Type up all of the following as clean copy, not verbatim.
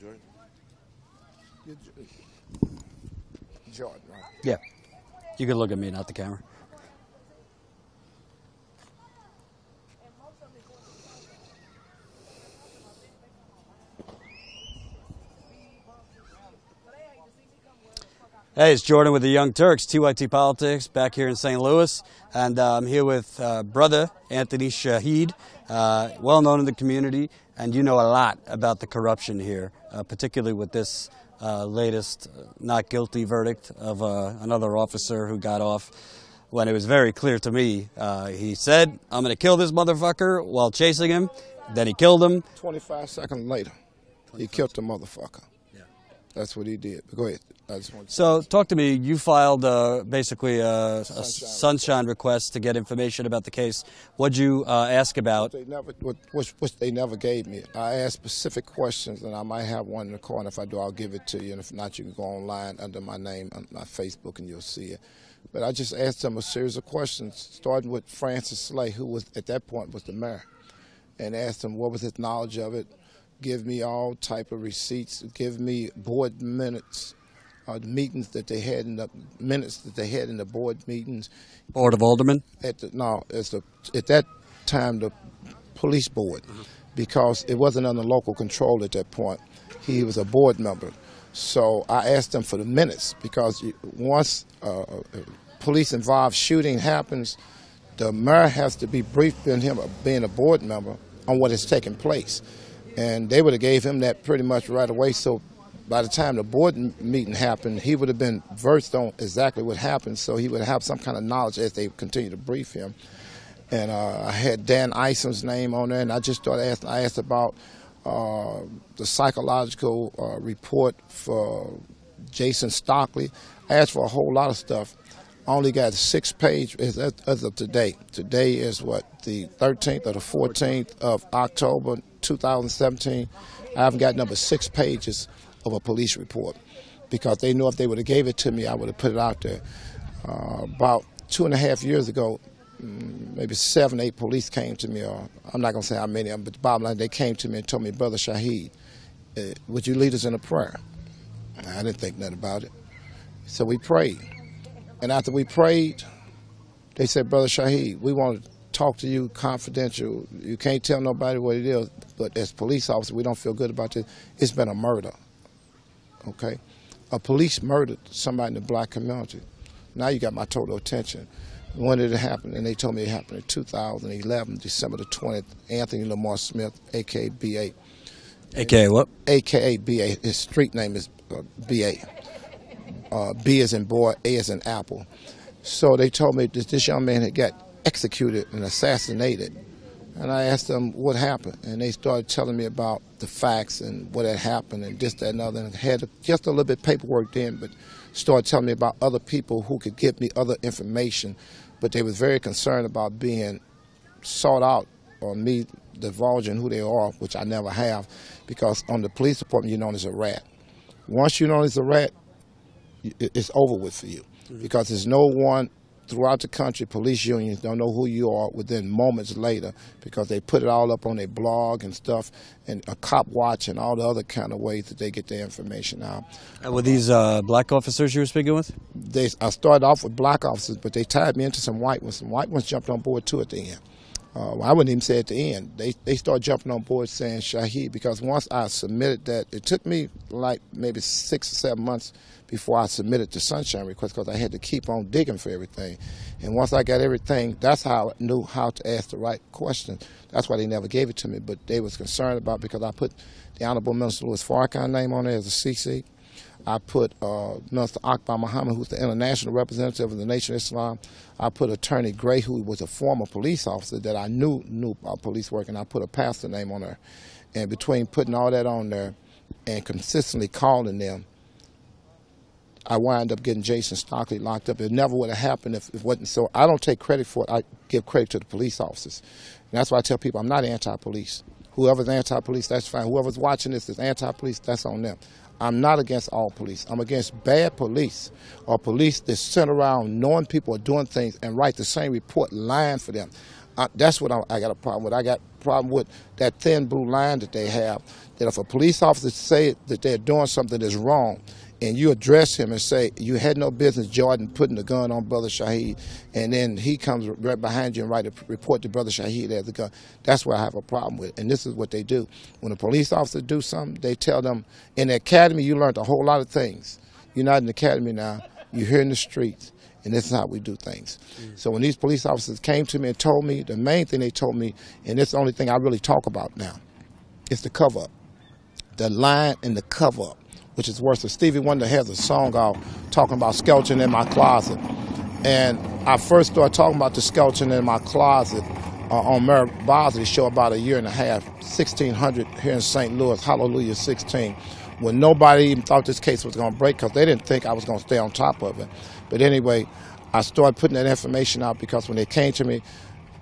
Jordan? Jordan, right? Yeah. You can look at me, not the camera. Hey, it's Jordan with the Young Turks, TYT Politics, back here in St. Louis. And I'm here with brother Anthony Shaheed, well known in the community. And you know a lot about the corruption here, particularly with this latest not guilty verdict of another officer who got off when it was very clear to me. He said, I'm going to kill this motherfucker while chasing him. Then he killed him. 25 seconds later, he killed the motherfucker. Yeah. That's what he did. But go ahead. So talk to me. You filed basically a sunshine request to get information about the case. What'd you ask about? Which they never gave me. I asked specific questions, and I might have one in the corner. If I do, I'll give it to you. And if not, you can go online under my name on my Facebook, and you'll see it. But I just asked them a series of questions, starting with Francis Slay, who was at that point was the mayor, and asked him what was his knowledge of it. Give me all type of receipts. Give me board minutes. The meetings that they had in the minutes that they had in the board meetings. Board of Aldermen? At that time, the police board, because it wasn't under local control at that point. He was a board member. So I asked them for the minutes, because once police-involved shooting happens, the mayor has to be briefed in him being a board member on what has taken place. And they would have gave him that pretty much right away. So by the time the board meeting happened, he would have been versed on exactly what happened, so he would have some kind of knowledge as they continue to brief him. And I had Dan Ison's name on there, and I just started asking. I asked about the psychological report for Jason Stockley. I asked for a whole lot of stuff. I only got 6 pages as of today. Today is what, the 13th or the 14th of October 2017. I haven't got number 6 pages of a police report, because they know if they would have gave it to me, I would have put it out there. About 2.5 years ago, maybe 7, 8 police came to me, or I'm not going to say how many of them, but the bottom line, they came to me and told me, Brother Shaheed, would you lead us in a prayer? I didn't think nothing about it. So we prayed. And after we prayed, they said, Brother Shaheed, we want to talk to you confidential. You can't tell nobody what it is, but as police officers, we don't feel good about this. It's been a murder. Okay, a police murdered somebody in the black community. Now you got my total attention. When did it happen? And they told me it happened in 2011, December the 20th. Anthony Lamar Smith, a.k.a. B.A. A.k.a. what? A.k.a. B.A. His street name is B.A. B as in boy, A as in apple. So they told me that this young man had got executed and assassinated. And I asked them what happened, and they started telling me about the facts and what had happened and this, that, and other, and had just a little bit of paperwork then, but started telling me about other people who could give me other information. But they was very concerned about being sought out or me divulging who they are, which I never have, because on the police department you're known as a rat. Once you're known as a rat, it's over with for you, because there's no one throughout the country, police unions don't know who you are within moments later, because they put it all up on their blog and stuff, and a cop watch and all the other kind of ways that they get their information out. And were these black officers you were speaking with? I started off with black officers, but they tied me into some white ones. Some white ones jumped on board too at the end. I wouldn't even say at the end. They started jumping on board saying Shaheed, because once I submitted that, it took me like maybe 6 or 7 months before I submitted the sunshine request, because I had to keep on digging for everything. And once I got everything, that's how I knew how to ask the right questions. That's why they never gave it to me, but they was concerned about, because I put the Honorable Minister Louis Farrakhan's name on there as a CC. I put Minister Akbar Muhammad, who's the international representative of the Nation of Islam. I put Attorney Gray, who was a former police officer that I knew about police work, and I put a pastor name on there. And between putting all that on there and consistently calling them, I wound up getting Jason Stockley locked up. It never would have happened if it wasn't so. I don't take credit for it. I give credit to the police officers. And that's why I tell people I'm not anti-police. Whoever's anti-police, that's fine. Whoever's watching this is anti-police, that's on them. I'm not against all police. I'm against bad police, or police that sit around knowing people are doing things and write the same report lying for them. That's what I got a problem with. I got a problem with that thin blue line that they have, that if a police officer say that they're doing something that's wrong, and you address him and say, you had no business, Jordan, putting the gun on Brother Shaheed, and then he comes right behind you and write a report to Brother Shaheed as the gun. That's what I have a problem with, and this is what they do. When a police officer do something, they tell them, in the academy you learned a whole lot of things. You're not in the academy now, you're here in the streets, and this is how we do things. So when these police officers came to me and told me, the main thing they told me, and it's the only thing I really talk about now, is the cover-up. The line and the cover-up, which is worse. So Stevie Wonder has a song out talking about skeleton in my closet. And I first started talking about the skeleton in my closet on Mary Bosley's show about a year and a half, 1600 here in St. Louis, Hallelujah 16, when nobody even thought this case was going to break because they didn't think I was going to stay on top of it. But anyway, I started putting that information out because when they came to me,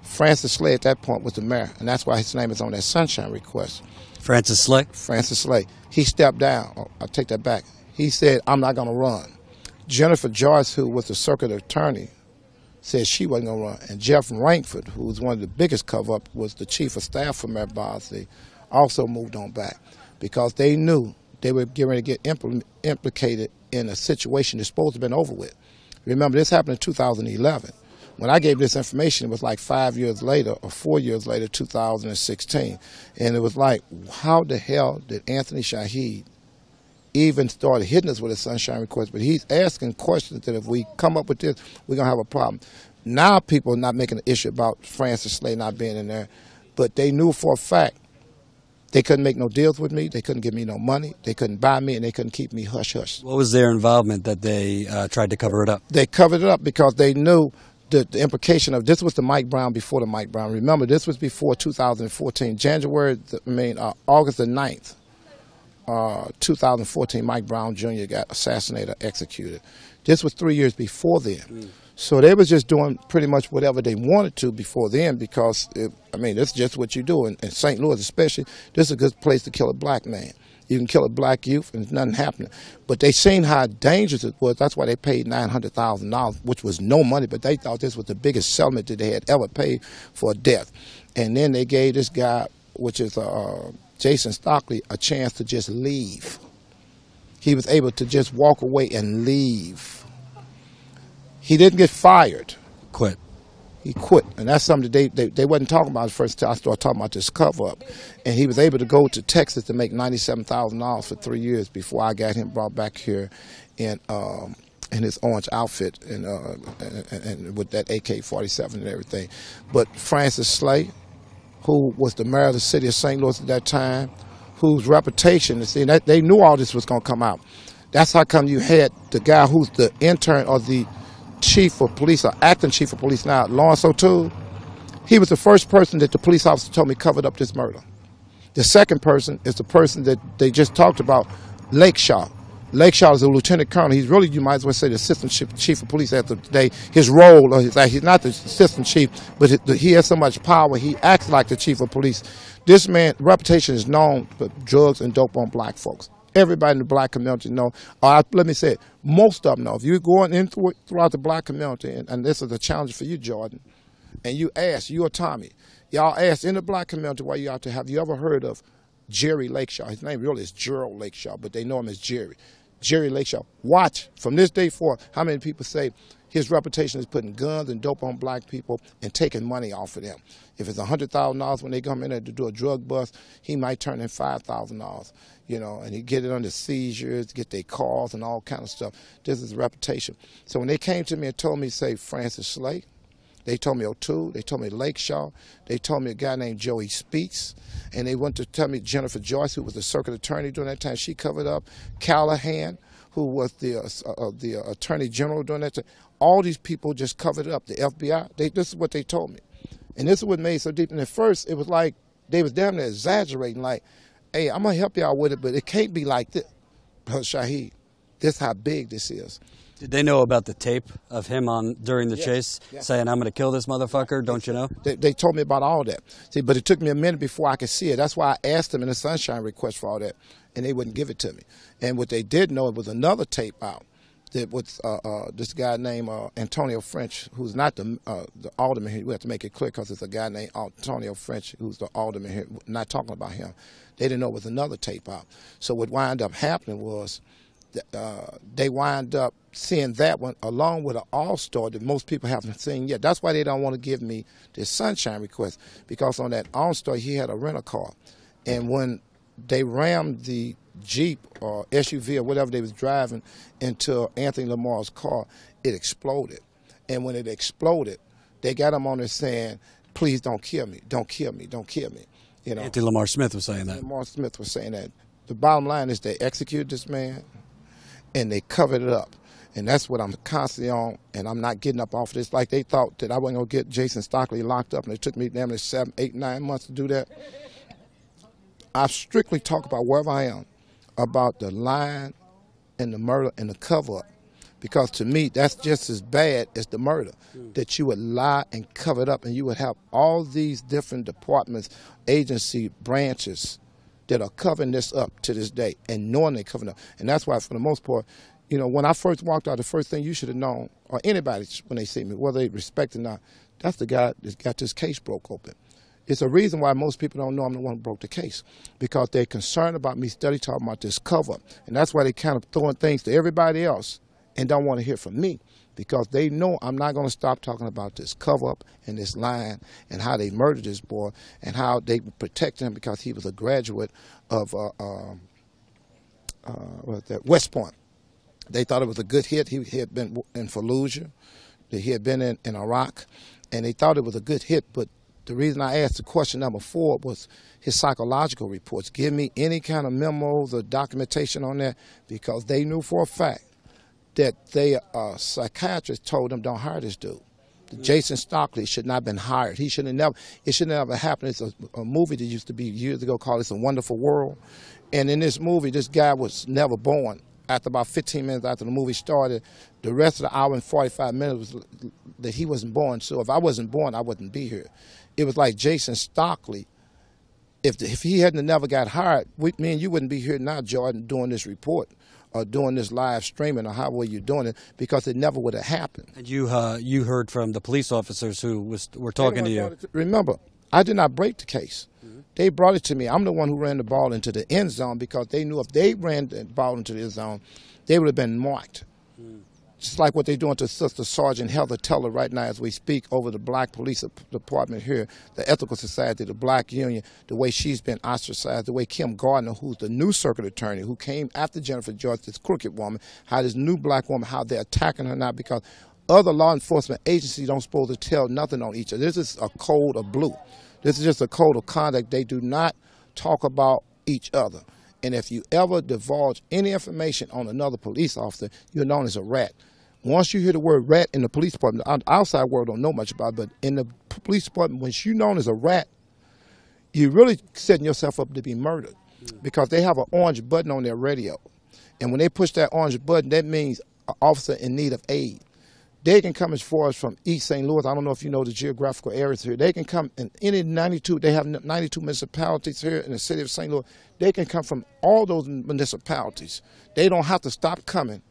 Francis Slay at that point was the mayor, and that's why his name is on that sunshine request. Francis Slay? Francis Slay. He stepped down. Oh, I'll take that back. He said, I'm not going to run. Jennifer Joyce, who was the circuit attorney, said she wasn't going to run. And Jeff Rankford, who was one of the biggest cover-up, was the chief of staff for Mayor Bosley, also moved on back because they knew they were getting ready to get implicated in a situation that's supposed to have been over with. Remember, this happened in 2011. When I gave this information, it was like 5 years later or 4 years later, 2016. And it was like, how the hell did Anthony Shaheed even start hitting us with a sunshine request? But he's asking questions that if we come up with this, we're going to have a problem. Now people are not making an issue about Francis Slay not being in there, but they knew for a fact they couldn't make no deals with me, they couldn't give me no money, they couldn't buy me, and they couldn't keep me hush-hush. What was their involvement that they tried to cover it up? They covered it up because they knew the implication of this was the Mike Brown before the Mike Brown. Remember, this was before 2014. August the 9th, 2014, Mike Brown Jr. got assassinated or executed. This was 3 years before then. So they was just doing pretty much whatever they wanted to before then because, it's just what you do. In St. Louis especially, this is a good place to kill a black man. You can kill a black youth and nothing happening. But they seen how dangerous it was. That's why they paid $900,000, which was no money, but they thought this was the biggest settlement that they had ever paid for a death. And then they gave this guy, which is Jason Stockley, a chance to just leave. He was able to just walk away and leave. He didn't get fired. Quit. He quit, and that's something that they wasn't talking about at first until I started talking about this cover-up. And he was able to go to Texas to make $97,000 for 3 years before I got him brought back here in his orange outfit and with that AK-47 and everything. But Francis Slay, who was the mayor of the city of St. Louis at that time, whose reputation, they knew all this was going to come out. That's how come you had the guy who's the intern or the chief of police, or acting chief of police now, Lawrence O'Toole. He was the first person that the police officer told me covered up this murder. The second person is the person that they just talked about, Lakeshaw. Lakeshaw is a lieutenant colonel. He's really, you might as well say, the assistant chief of police as of today. His role, he's not the assistant chief, but he has so much power, he acts like the chief of police. This man's reputation is known for drugs and dope on black folks. Everybody in the black community know. Let me say it, most of them know. If you're going in throughout the black community, and this is a challenge for you, Jordan, and you ask, you or Tommy, y'all ask in the black community while you're out there, have you ever heard of Jerry Lakeshaw? His name really is Gerald Lakeshaw, but they know him as Jerry. Jerry Lakeshaw. Watch, from this day forth, how many people say his reputation is putting guns and dope on black people and taking money off of them. If it's $100,000 when they come in there to do a drug bust, he might turn in $5,000, and he get it under seizures, get their cars and all kind of stuff. This is his reputation. So when they came to me and told me, say, Francis Slay, they told me O'Toole, they told me Lakeshaw, they told me a guy named Joey Speaks, and they went to tell me Jennifer Joyce, who was the circuit attorney during that time, she covered up, Callahan, who was the attorney general during that time. All these people just covered it up. The FBI, this is what they told me. And this is what made it so deep. And at first, it was like they was damn near exaggerating, like, hey, I'm going to help y'all with it, but it can't be like this. But Shaheed, this is how big this is. Did they know about the tape of him during the chase saying, I'm going to kill this motherfucker, don't you know? They told me about all that. See, but it took me a minute before I could see it. That's why I asked them in the sunshine request for all that, and they wouldn't give it to me. And what they did know, it was another tape out that with this guy named Antonio French, who's not the alderman here. We have to make it clear because it's a guy named Antonio French who's the alderman here. We're not talking about him. They didn't know it was another tape out. So what wound up happening was they wind up seeing that one along with an all-star that most people haven't seen yet. That's why they don't want to give me this sunshine request, because on that all-star he had a rental car. And when they rammed the Jeep or SUV or whatever they was driving into Anthony Lamar's car, it exploded. And when it exploded, they got him on there saying, please don't kill me, don't kill me, don't kill me. You know, Anthony Lamar Smith was saying that. Lamar Smith was saying that. The bottom line is they executed this man and they covered it up. And that's what I'm constantly on, and I'm not getting up off of this. Like they thought that I wasn't going to get Jason Stockley locked up, and it took me damn near 7, 8, 9 months to do that. I strictly talk about wherever I am, about the lying and the murder and the cover-up. Because to me, that's just as bad as the murder, that you would lie and cover it up, and you would have all these different departments, agency, branches that are covering this up to this day and knowing they're covering up. And that's why, for the most part, you know, when I first walked out, the first thing you should have known, or anybody when they see me, whether they respect it or not, that's the guy that got this case broke open. It's a reason why most people don't know I'm the one who broke the case, because they're concerned about me study talking about this cover. And that's why they kind of throwing things to everybody else and don't want to hear from me, because they know I'm not going to stop talking about this cover-up and this lying and how they murdered this boy and how they protected him because he was a graduate of West Point. They thought it was a good hit. He had been in Fallujah. He had been in Iraq, and they thought it was a good hit. But the reason I asked the question number 4 was his psychological reports. Give me any kind of memos or documentation on that, because they knew for a fact that psychiatrist told them don't hire this dude. Jason Stockley should not have been hired. He should have never. It should never happen. It's a movie that used to be years ago called "It's a Wonderful World," and in this movie, this guy was never born. After about 15 minutes after the movie started, the rest of the hour and 45 minutes was that he wasn't born. So if I wasn't born, I wouldn't be here. It was like Jason Stockley. If he hadn't never got hired, me and you wouldn't be here now, Jordan, doing this report or doing this live streaming or however you're doing it, because it never would have happened. And you heard from the police officers who were talking to you. Remember, I did not break the case. They brought it to me. I'm the one who ran the ball into the end zone, because they knew if they ran the ball into the end zone, they would have been marked. Just like what they're doing to Sister Sergeant Heather Teller right now as we speak over the black police department here, the Ethical Society, the Black Union, the way she's been ostracized, the way Kim Gardner, who's the new circuit attorney, who came after Jennifer George, this crooked woman, how this new black woman, how they're attacking her now, because other law enforcement agencies don't supposed to tell nothing on each other. This is a code of blue. This is just a code of conduct. They do not talk about each other. And if you ever divulge any information on another police officer, you're known as a rat. Once you hear the word rat in the police department, the outside world don't know much about it, but in the police department, once you're known as a rat, you're really setting yourself up to be murdered, because they have an orange button on their radio. And when they push that orange button, that means an officer in need of aid. They can come as far as from East St. Louis. I don't know if you know the geographical areas here. They can come in any 92. They have 92 municipalities here in the city of St. Louis. They can come from all those municipalities. They don't have to stop coming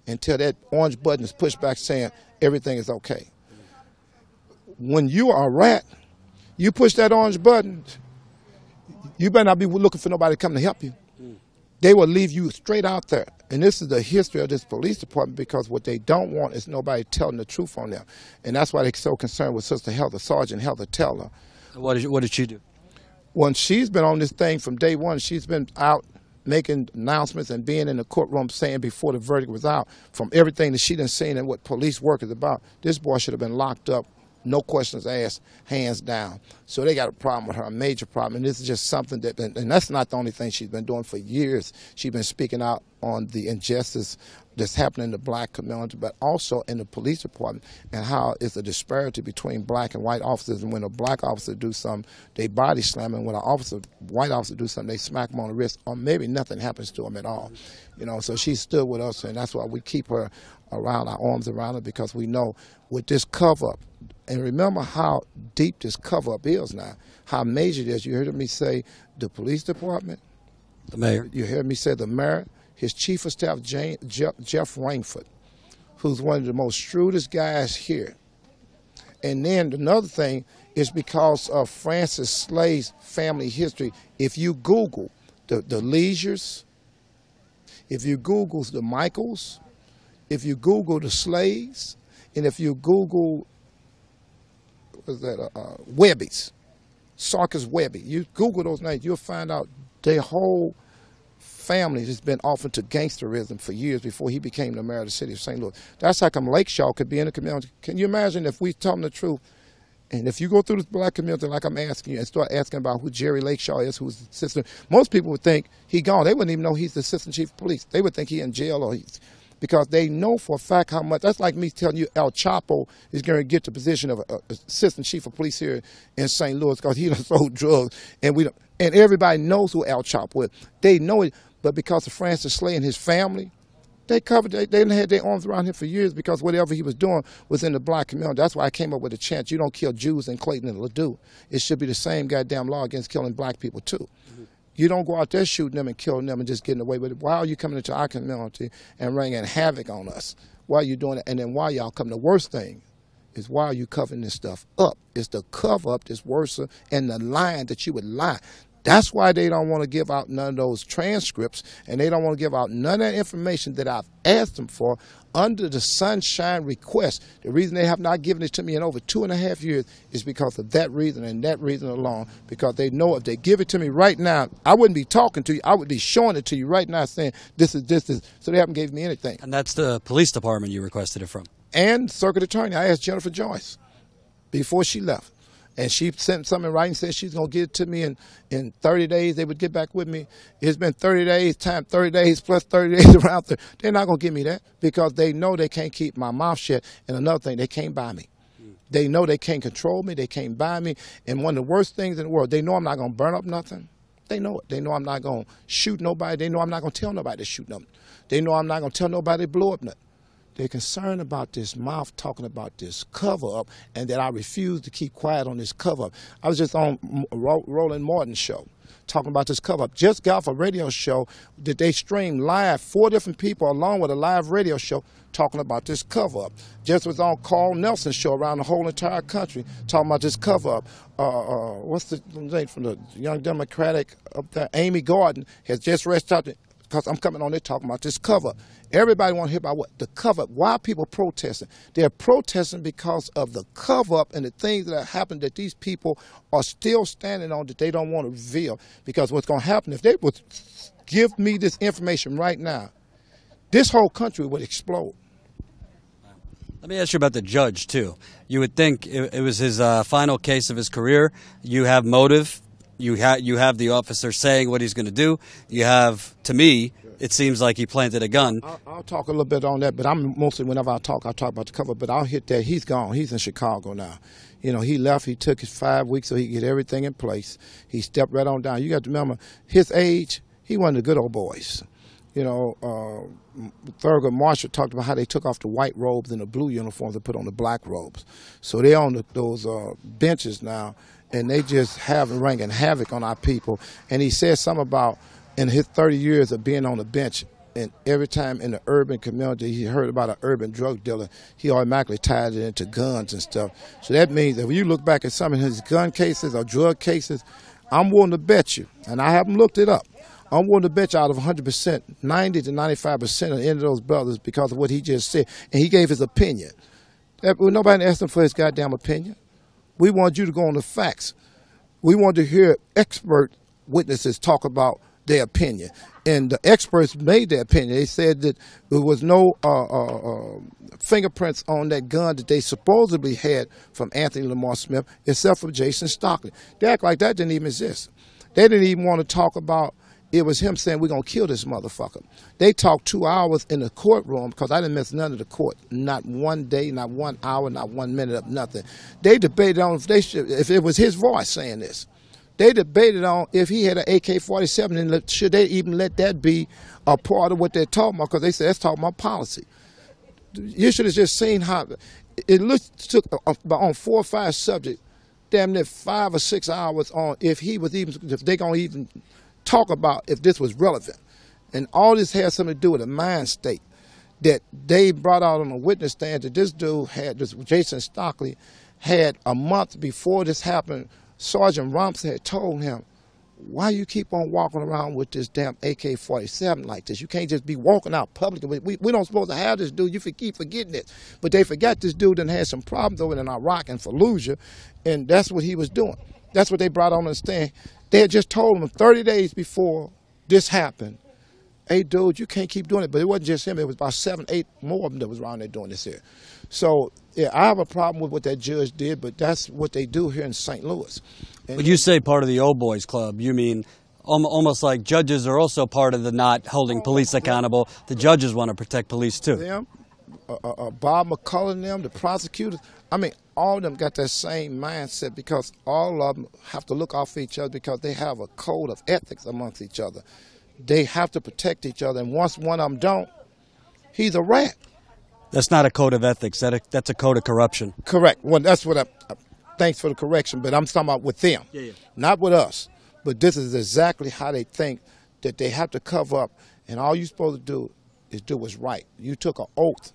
until that orange button is pushed back saying everything is okay. When you are a rat, you push that orange button, you better not be looking for nobody to come to help you. They will leave you straight out there. And this is the history of this police department, because what they don't want is nobody telling the truth on them. And that's why they're so concerned with Sister Heather, Sergeant Heather Teller. What did she do? When she's been on this thing from day one, she's been out making announcements and being in the courtroom saying before the verdict was out, from everything that she done seen and what police work is about, this boy should have been locked up, no questions asked, hands down. So they got a problem with her, a major problem. And this is just something that, and that's not the only thing she's been doing for years. She's been speaking out on the injustice that's happening in the black community, but also in the police department, and how it's a disparity between black and white officers. And when a black officer do something, they body slam him. When an white officer do something, they smack him on the wrist, or maybe nothing happens to him at all. You know, so she stood with us, and that's why we keep her around, our arms around her, because we know with this cover-up, and remember how deep this cover-up is now, how major it is. You heard me say the police department. The mayor. You heard me say the mayor, his chief of staff, Jeff Rainford. who's one of the most shrewdest guys here. And then another thing is because of Francis Slade's family history. If you Google the Leisures, if you Google the Michaels, if you Google the Slades, and if you Google Webbies, Sarkis Webby, you Google those names, you'll find out their whole family has been off into gangsterism for years before he became the mayor of the city of St. Louis. That's how come Lakeshaw could be in the community. Can you imagine if we tell them the truth? And if you go through the black community like I'm asking you and start asking about who Jerry Lakeshaw is, who's the assistant, most people would think he gone. They wouldn't even know he's the assistant chief of police. They would think he in jail or he's, because they know for a fact how much. That's like me telling you El Chapo is going to get the position of assistant chief of police here in St. Louis because he done sold drugs, and and everybody knows who El Chapo is. They know it, but because of Francis Slade and his family, they covered. They had their arms around him for years because whatever he was doing was in the black community. That's why I came up with a chant: you don't kill Jews in Clayton and Ladue. It should be the same goddamn law against killing black people too. You don't go out there shooting them and killing them and just getting away with it. Why are you coming into our community and wreaking havoc on us? Why are you doing it? And then why y'all come? The worst thing is why are you covering this stuff up? It's the cover up that's worse, and the lying that you would lie. That's why they don't want to give out none of those transcripts, and they don't want to give out none of that information that I've asked them for under the sunshine request. The reason they have not given it to me in over 2.5 years is because of that reason and that reason alone, because they know if they give it to me right now, I wouldn't be talking to you. I would be showing it to you right now saying this is, so they haven't given me anything. And that's the police department you requested it from? And circuit attorney. I asked Jennifer Joyce before she left. And she sent something in writing, said she's going to get it to me in 30 days. They would get back with me. It's been 30 days, time 30 days plus 30 days around there. They're not going to give me that because they know they can't keep my mouth shut. And another thing, they can't buy me. They know they can't control me. They can't buy me. And one of the worst things in the world, they know I'm not going to burn up nothing. They know it. They know I'm not going to shoot nobody. They know I'm not going to tell nobody to shoot nothing. They know I'm not going to tell nobody to blow up nothing. They're concerned about this mouth talking about this cover-up and that I refuse to keep quiet on this cover-up. I was just on Roland Martin's show talking about this cover-up. Just got off a radio show that they streamed live, 4 different people along with a live radio show talking about this cover-up. Just was on Carl Nelson's show around the whole entire country talking about this cover-up. What's the name from the Young Democratic up there? Amy Gordon has just reached out because I'm coming on there talking about this cover. Everybody want to hear about what? The cover-up. Why are people protesting? They're protesting because of the cover-up and the things that have happened that these people are still standing on that they don't want to reveal. Because what's going to happen, if they would give me this information right now, this whole country would explode. Let me ask you about the judge, too. You would think it was his final case of his career. You have motive. You have the officer saying what he's going to do. You have, to me, it seems like he planted a gun. I'll talk a little bit on that, but I'm mostly, whenever I talk about the cover. But I'll hit that. He's gone. He's in Chicago now. You know, he left. He took his 5 weeks so he could get everything in place. He stepped right on down. You got to remember, his age, he one of the good old boys. You know, Thurgood Marshall talked about how they took off the white robes and the blue uniforms and put on the black robes. So they're on those benches now, and they just wreaking havoc on our people. And he said something about, in his 30 years of being on the bench, and every time in the urban community he heard about an urban drug dealer, he automatically tied it into guns and stuff. So that means that when you look back at some of his gun cases or drug cases, I'm willing to bet you, and I haven't looked it up, I'm willing to bet you out of 100%, 90 to 95% of the end of those brothers because of what he just said. And he gave his opinion. Nobody asked him for his goddamn opinion. We want you to go on the facts. We want to hear expert witnesses talk about their opinion. And the experts made their opinion. They said that there was no fingerprints on that gun that they supposedly had from Anthony Lamar Smith except for Jason Stockley. They act like that didn't even exist. They didn't even want to talk about it was him saying, we're going to kill this motherfucker. They talked 2 hours in the courtroom because I didn't miss none of the court. Not one day, not 1 hour, not 1 minute of nothing. They debated on if it was his voice saying this. They debated on if he had an AK-47 and should they even let that be a part of what they're talking about, because they said that's talking about policy. You should have just seen how it took on 4 or 5 subjects, damn near 5 or 6 hours on if they're going to even talk about if this was relevant. And all this has something to do with a mind state. that they brought out on a witness stand that this dude had, this Jason Stockley, had a month before this happened, Sergeant Rumps had told him, why you keep on walking around with this damn AK-47 like this? You can't just be walking out publicly. We don't supposed to have this dude. You keep forgetting it. But they forgot this dude and had some problems over in Iraq and Fallujah, and that's what he was doing. That's what they brought on the stand. They had just told him 30 days before this happened, hey, dude, you can't keep doing it. But it wasn't just him. It was about 7, 8 more of them that was around there doing this here. So, yeah, I have a problem with what that judge did, but that's what they do here in St. Louis. And when you say part of the old boys club, you mean almost like judges are also part of the not holding police accountable. The judges want to protect police, too. Them, Bob McCullough and them, the prosecutors, I mean, all of them got that same mindset because all of them have to look out for each other because they have a code of ethics amongst each other. They have to protect each other, and once one of them don't, he's a rat. That's not a code of ethics. That's a code of corruption. Correct. Well, that's what thanks for the correction, but I'm talking about with them, not with us. But this is exactly how they think, that they have to cover up, and all you're supposed to do is do what's right. You took an oath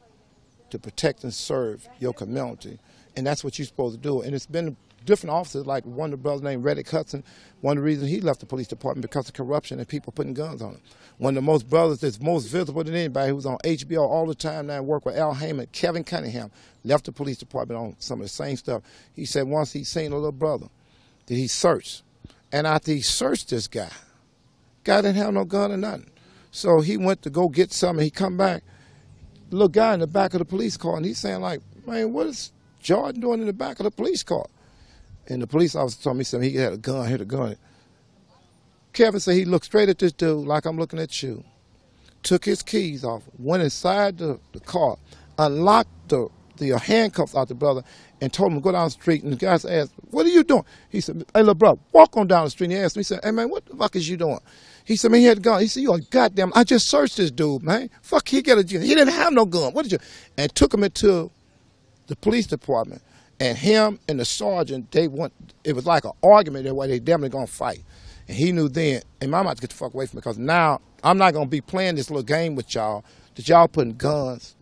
to protect and serve your community, and that's what you're supposed to do. And it's been different officers, like one of the brothers named Reddick Hudson. One of the reasons he left the police department because of corruption and people putting guns on him. One of the most brothers that's most visible than anybody, who was on HBO all the time now and worked with Al Heyman, Kevin Cunningham, left the police department on some of the same stuff. He said once he seen a little brother that he searched. And after he searched this guy didn't have no gun or nothing. So he went to go get something. He come back, the little guy in the back of the police car, and he's saying like, man, what is Jordan doing in the back of the police car? And the police officer told me something. He had a gun, hit a gun. Kevin said he looked straight at this dude like I'm looking at you. Took his keys off, went inside the car, unlocked the handcuffs out the brother, and told him to go down the street. And the guy asked, what are you doing? He said, hey, little brother, walk on down the street. And he asked me, he said, hey, man, what the fuck is you doing? He said, man, he had a gun. He said, you a goddamn, I just searched this dude, man. Fuck, he got a gun. He didn't have no gun. What did you? And took him into the police department. And him and the sergeant, it was like an argument there where they definitely going to fight. And he knew then, and my mom to get the fuck away from me because now I'm not going to be playing this little game with y'all that y'all putting guns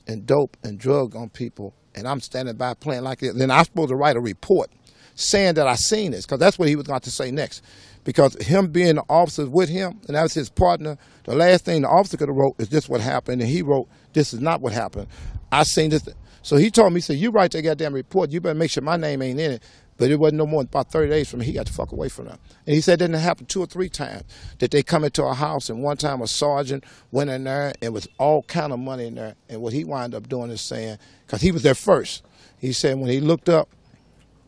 and dope and drugs on people, and I'm standing by playing like this. Then I'm supposed to write a report saying that I seen this because that's what he was going to say next. Because him being the officer with him, and that was his partner, the last thing the officer could have wrote is this what happened, and he wrote, this is not what happened. I seen this. So he told me, he said, you write that goddamn report, you better make sure my name ain't in it. But it wasn't no more than about 30 days from me. He got the fuck away from them. And he said it didn't happen 2 or 3 times that they come into a house, and one time a sergeant went in there and was all kind of money in there. And what he wound up doing is saying, because he was there first, he said when he looked up,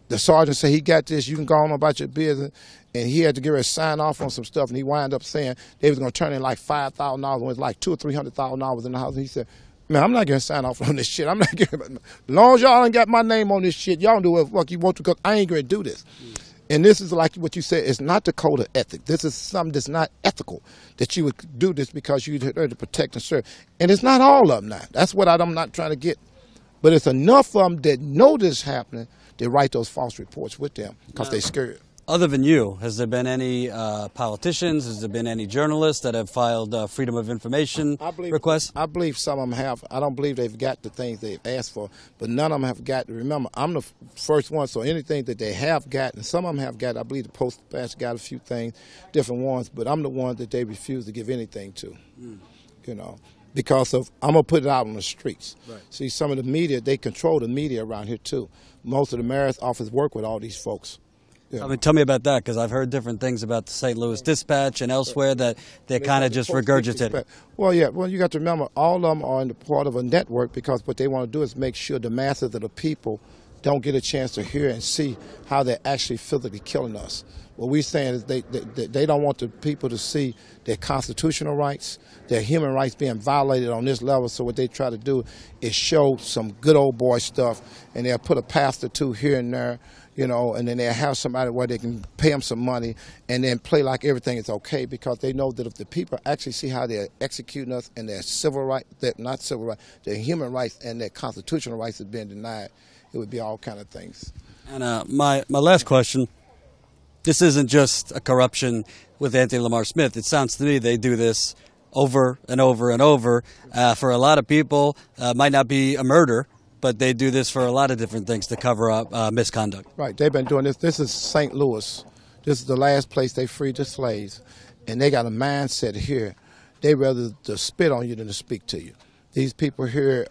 the sergeant said, he got this, you can go on about your business. And he had to give her a sign off on some stuff, and he wound up saying they was going to turn in like $5,000 when it was like $200,000 or $300,000 in the house. And he said, man, I'm not going to sign off on this shit. I'm not giving, as long as y'all ain't got my name on this shit, y'all do what the fuck you want to, because I ain't going to do this. And this is like what you said, it's not the code of ethics. This is something that's not ethical, that you would do this because you're there to protect and serve. And it's not all of them now. That's what I'm not trying to get. But it's enough of them that know this happening, they write those false reports with them because they're scared. Other than you, has there been any politicians, has there been any journalists that have filed Freedom of Information requests? I believe some of them have. I don't believe they've got the things they've asked for, but none of them have got. Remember, I'm the first one, so anything that they have gotten, some of them have got, I believe the Post-Dispatch got a few things, different ones, but I'm the one that they refuse to give anything to, you know, because of, I'm going to put it out on the streets. Right. See, some of the media, they control the media around here too. Most of the mayor's office work with all these folks. Yeah. I mean, tell me about that, because I've heard different things about the St. Louis Dispatch and elsewhere that they're kind of just regurgitating. Well, yeah. Well, you got to remember, all of them are in the part of a network because what they want to do is make sure the masses of the people don't get a chance to hear and see how they're actually physically killing us. What we're saying is they don't want the people to see their constitutional rights, their human rights being violated on this level. So what they try to do is show some good old boy stuff, and they'll put a pastor or two here and there, you know, and then they'll have somebody where they can pay them some money and then play like everything is okay, because they know that if the people actually see how they're executing us and their civil rights, not civil rights, their human rights and their constitutional rights is being denied, it would be all kind of things. And my last question, this isn't just a corruption with Anthony Lamar Smith. It sounds to me they do this over and over and over. For a lot of people, might not be a murder, but they do this for a lot of different things to cover up misconduct. Right, they've been doing this. This is St. Louis. This is the last place they freed the slaves. And they got a mindset here. They rather to spit on you than to speak to you. These people here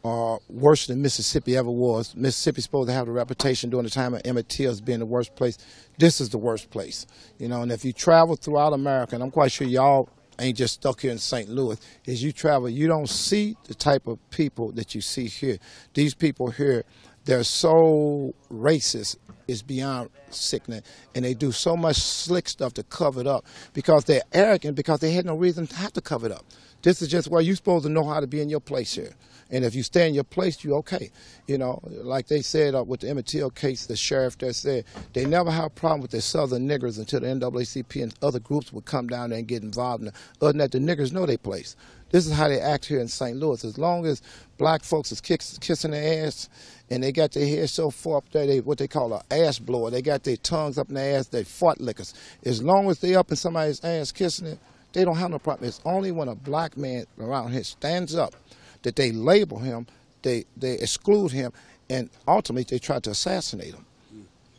are worse than Mississippi ever was. Mississippi's supposed to have a reputation during the time of Emmett Till as being the worst place. This is the worst place. You know, and if you travel throughout America, and I'm quite sure y'all ain't just stuck here in St. Louis, as you travel, you don't see the type of people that you see here. These people here, they're so racist, it's beyond sickening, and they do so much slick stuff to cover it up because they're arrogant, because they had no reason to have to cover it up. This is just where you're supposed to know how to be in your place here. And if you stay in your place, you're okay. You know, like they said with the Emmett Till case, the sheriff there said they never have a problem with the southern niggers until the NAACP and other groups would come down there and get involved. And other than that, the niggers know their place. This is how they act here in St. Louis. As long as black folks is kissing their ass and they got their hair so far up there, what they call an ass blower, they got their tongues up in their ass, they fart lickers. As long as they up in somebody's ass kissing it, they don't have no problem. It's only when a black man around here stands up that they label him, they exclude him, and ultimately they try to assassinate him.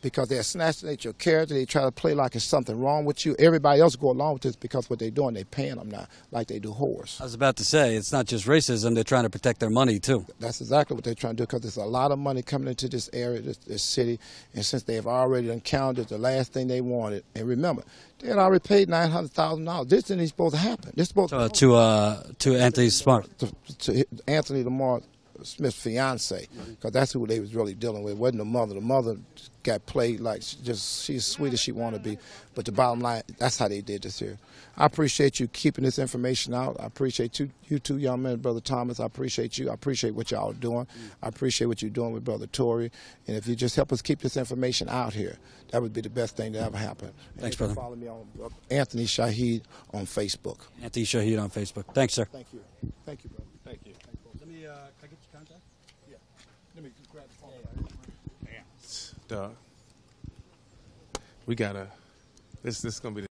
Because they assassinate your character, they try to play like it's something wrong with you. Everybody else go along with this because what they're doing, they're paying them now, like they do whores. I was about to say, it's not just racism, they're trying to protect their money too. That's exactly what they're trying to do, because there's a lot of money coming into this area, this city, and since they've already encountered the last thing they wanted, and remember, they had already paid $900,000. This isn't supposed to happen. This is supposed to Anthony Smart. To Anthony Lamar Smith's fiance, because that's who they was really dealing with. It wasn't the mother. The mother got played like she's sweet as she want to be, but the bottom line, that's how they did this here. I appreciate you keeping this information out. I appreciate you two young men, Brother Thomas. I appreciate you. I appreciate what y'all are doing. I appreciate what you're doing with Brother Tory. And if you just help us keep this information out here, that would be the best thing to ever happen. Thanks, brother. Follow me on Anthony Shaheed on Facebook. Anthony Shaheed on Facebook. Thanks, sir. Thank you. Thank you, brother. Thank you. Let me, can I get your contact? Yeah. Let me grab the phone. Dog. We gotta. This is gonna be the